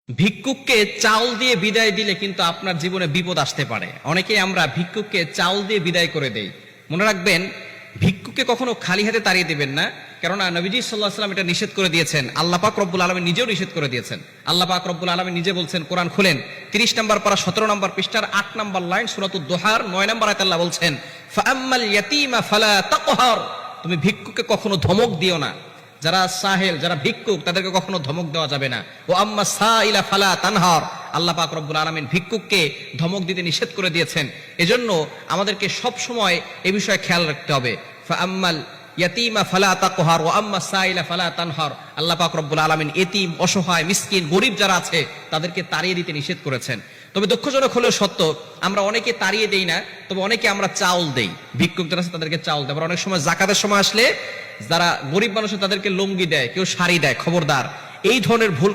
ভিক্ষুককে চাউল দিয়ে বিদায় দিলে কিন্তু আপনার জীবনে বিপদ আসতে পারে। অনেকেই আমরা ভিক্ষুককে চাউল দিয়ে বিদায় করে দেই। মনে রাখবেন, ভিক্ষুককে কখনো খালি হাতে তাড়িয়ে দিবেন না, কেননা নবীজি সাল্লাল্লাহু আলাইহি ওয়াসাল্লাম এটা নিষেধ করে দিয়েছেন। আল্লাহ পাক রব্বুল আলামিন নিজেও নিষেধ করে দিয়েছেন। আল্লাহ পাক রব্বুল আলামিন নিজে বলছেন, কোরআন খুলেন 30 নম্বর পারা 17 নম্বর পৃষ্ঠার 8 নম্বর লাইন, সূরাতুদ দোহার 9 নম্বর আয়াতে আল্লাহ বলছেন, ফাআম্মাল ইয়াতীমা ফালা তাকহার, তুমি ভিক্ষুককে কখনো ধমক দিও না। যারা সাহেল, যারা ভিক্ষুক, তাদেরকে কখনো ধমক দেওয়া যাবে না। ও আম্মা সাইলা ফালা তানহার, আল্লাহ পাক রব্বুল আলামিন ভিক্ষুককে ধমক দিতে নিষেধ করে দিয়েছেন। এজন্য আমাদেরকে সব সময় এই বিষয়ে খেয়াল রাখতে হবে। ফাআম্মাল ইয়াতীমা ফালা তাকহার ওয়া আম্মা সাইলা ফালা তানহার, আল্লাহ পাক রব্বুল আলামিন এতিম, অসহায়, মিসকিন, গরীব যারা আছে তাদেরকে তাড়িয়ে দিতে নিষেধ করেছেন। তবে দুঃখজনক হলেও সত্য, আমরা অনেকে তাড়িয়ে দেই না, তবে অনেকে আমরা চাউল দেই। ভিক্ষুক যারা আছে তাদেরকে চাউল দেয়। আবার অনেক সময় যাকাতের সময় আসলে যারা গরিব মানুষ তাদেরকে লুঙ্গি দেয়, কেউ শাড়ি দেয়। খবরদার, এই ধরনের ভুল